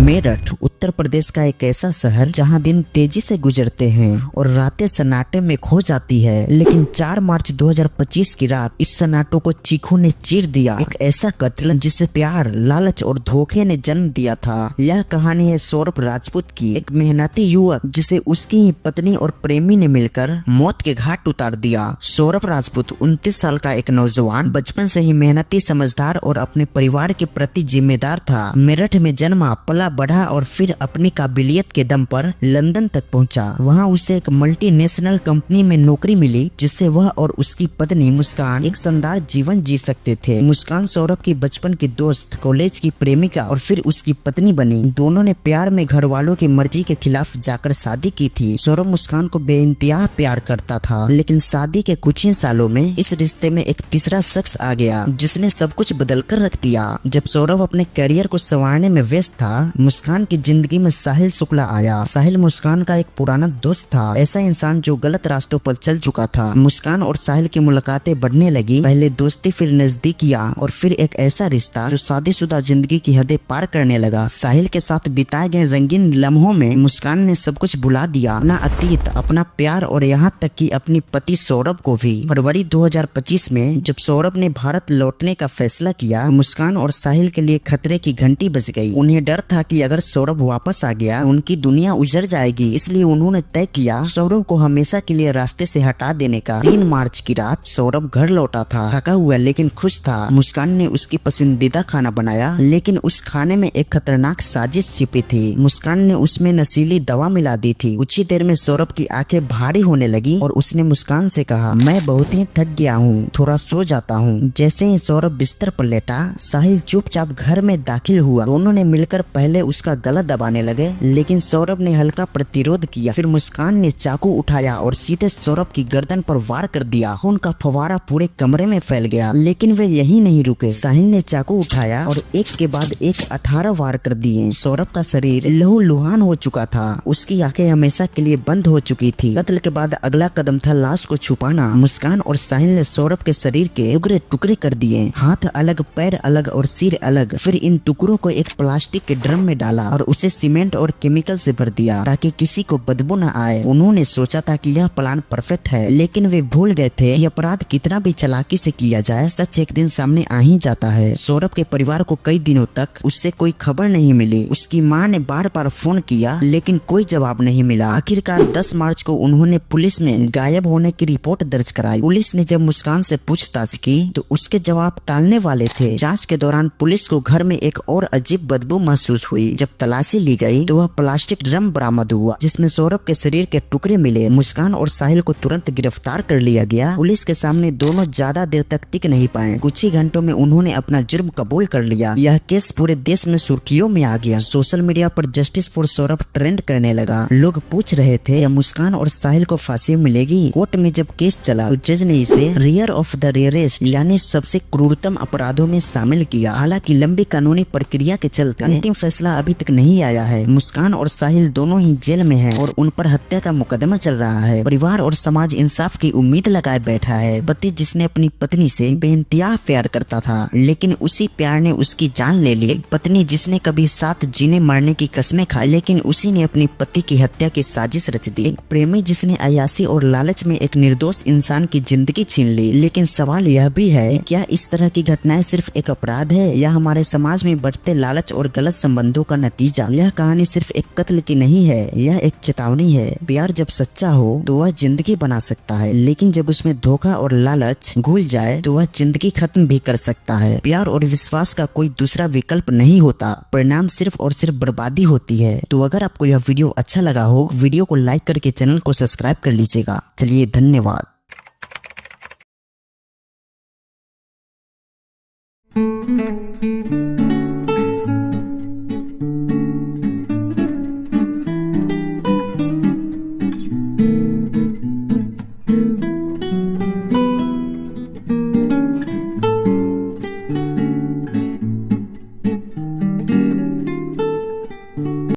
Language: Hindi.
मेरठ उत्तर प्रदेश का एक ऐसा शहर जहां दिन तेजी से गुजरते हैं और रातें सन्नाटे में खो जाती है, लेकिन 4 मार्च 2025 की रात इस सन्नाटों को चीखों ने चीर दिया। एक ऐसा कत्ल जिसे प्यार, लालच और धोखे ने जन्म दिया था। यह कहानी है सौरभ राजपूत की, एक मेहनती युवक जिसे उसकी ही पत्नी और प्रेमी ने मिलकर मौत के घाट उतार दिया। सौरभ राजपूत 29 साल का एक नौजवान, बचपन से ही मेहनती, समझदार और अपने परिवार के प्रति जिम्मेदार था। मेरठ में जन्मा, पला बढ़ा और फिर अपनी काबिलियत के दम पर लंदन तक पहुंचा। वहां उसे एक मल्टीनेशनल कंपनी में नौकरी मिली, जिससे वह और उसकी पत्नी मुस्कान एक शानदार जीवन जी सकते थे। मुस्कान सौरभ की बचपन की दोस्त, कॉलेज की प्रेमिका और फिर उसकी पत्नी बनी। दोनों ने प्यार में घर वालों की मर्जी के खिलाफ जाकर शादी की थी। सौरभ मुस्कान को बेइंतहा प्यार करता था, लेकिन शादी के कुछ ही सालों में इस रिश्ते में एक तीसरा शख्स आ गया, जिसने सब कुछ बदल कर रख दिया। जब सौरभ अपने करियर को संवारने में व्यस्त था, मुस्कान की जिंदगी में साहिल शुक्ला आया। साहिल मुस्कान का एक पुराना दोस्त था, ऐसा इंसान जो गलत रास्तों पर चल चुका था। मुस्कान और साहिल की मुलाकातें बढ़ने लगी, पहले दोस्ती, फिर नजदीकियां और फिर एक ऐसा रिश्ता जो शादीशुदा जिंदगी की हदें पार करने लगा। साहिल के साथ बिताए गए रंगीन लम्हों में मुस्कान ने सब कुछ भुला दिया, अपना अतीत, अपना प्यार और यहाँ तक कि अपनी पति सौरभ को भी। फरवरी 2025 में जब सौरभ ने भारत लौटने का फैसला किया, मुस्कान और साहिल के लिए खतरे की घंटी बज गई। उन्हें डर था कि अगर सौरभ वापस आ गया, उनकी दुनिया उजड़ जाएगी, इसलिए उन्होंने तय किया सौरभ को हमेशा के लिए रास्ते से हटा देने का। 3 मार्च की रात सौरभ घर लौटा था, थका हुआ लेकिन खुश था। मुस्कान ने उसकी पसंदीदा खाना बनाया, लेकिन उस खाने में एक खतरनाक साजिश छिपी थी। मुस्कान ने उसमें नशीली दवा मिला दी थी। कुछ ही देर में सौरभ की आंखें भारी होने लगी और उसने मुस्कान से कहा, मैं बहुत ही थक गया हूँ, थोड़ा सो जाता हूँ। जैसे ही सौरभ बिस्तर पर लेटा, साहिल चुपचाप घर में दाखिल हुआ। दोनों ने मिलकर पहले उसका गला दबाने लगे, लेकिन सौरभ ने हल्का प्रतिरोध किया। फिर मुस्कान ने चाकू उठाया और सीधे सौरभ की गर्दन पर वार कर दिया। खून का फवारा पूरे कमरे में फैल गया, लेकिन वे यही नहीं रुके। साहिल ने चाकू उठाया और एक के बाद एक 18 वार कर दिए। सौरभ का शरीर लहूलुहान हो चुका था, उसकी आंखें हमेशा के लिए बंद हो चुकी थी। कत्ल के बाद अगला कदम था लाश को छुपाना। मुस्कान और साहिल ने सौरभ के शरीर के टुकड़े टुकड़े कर दिए, हाथ अलग, पैर अलग और सिर अलग। फिर इन टुकड़ों को एक प्लास्टिक के ड्रम में डाला और उसे सीमेंट और केमिकल से भर दिया ताकि किसी को बदबू न आए। उन्होंने सोचा था कि यह प्लान परफेक्ट है, लेकिन वे भूल गए थे कि अपराध कितना भी चालाकी से किया जाए, सच एक दिन सामने आ ही जाता है। सौरभ के परिवार को कई दिनों तक उससे कोई खबर नहीं मिली। उसकी मां ने बार बार फोन किया, लेकिन कोई जवाब नहीं मिला। आखिरकार 10 मार्च को उन्होंने पुलिस में गायब होने की रिपोर्ट दर्ज कराई। पुलिस ने जब मुस्कान से पूछताछ की तो उसके जवाब टालने वाले थे। जांच के दौरान पुलिस को घर में एक और अजीब बदबू महसूस हुई। जब तलाशी ली गई तो वह प्लास्टिक ड्रम बरामद हुआ, जिसमें सौरभ के शरीर के टुकड़े मिले। मुस्कान और साहिल को तुरंत गिरफ्तार कर लिया गया। पुलिस के सामने दोनों ज्यादा देर तक टिक नहीं पाए। कुछ ही घंटों में उन्होंने अपना जुर्म कबूल कर लिया। यह केस पूरे देश में सुर्खियों में आ गया। सोशल मीडिया पर जस्टिस फॉर सौरभ ट्रेंड करने लगा। लोग पूछ रहे थे या मुस्कान और साहिल को फांसी मिलेगी। कोर्ट में जब केस चला तो जज ने इसे रेयर ऑफ द रेयरेस्ट यानी सबसे क्रूरतम अपराधों में शामिल किया। हालांकि लंबी कानूनी प्रक्रिया के चलते अंतिम फैसला अभी तक नहीं आया है। मुस्कान और साहिल दोनों ही जेल में हैं और उन पर हत्या का मुकदमा चल रहा है। परिवार और समाज इंसाफ की उम्मीद लगाए बैठा है। पति जिसने अपनी पत्नी से बेइंतहा प्यार करता था, लेकिन उसी प्यार ने उसकी जान ले ली। पत्नी जिसने कभी साथ जीने मरने की कसमें खाई, लेकिन उसी ने अपनी पति की हत्या की साजिश रच दी। एक प्रेमी जिसने अयासी और लालच में एक निर्दोष इंसान की जिंदगी छीन ली। लेकिन सवाल यह भी है, क्या इस तरह की घटनाएं सिर्फ एक अपराध है या हमारे समाज में बढ़ते लालच और गलत संबंधों का नतीजा? यह कहानी सिर्फ एक कत्ल की नहीं है, यह एक चेतावनी है। प्यार जब सच्चा हो तो वह जिंदगी बना सकता है, लेकिन जब उसमें धोखा और लालच घुल जाए तो वह जिंदगी खत्म भी कर सकता है। प्यार और विश्वास का कोई दूसरा विकल्प नहीं होता, परिणाम सिर्फ और सिर्फ बर्बादी होती है। तो अगर आपको यह वीडियो अच्छा लगा हो, वीडियो को लाइक करके चैनल को सब्सक्राइब कर लीजिएगा। चलिए, धन्यवाद।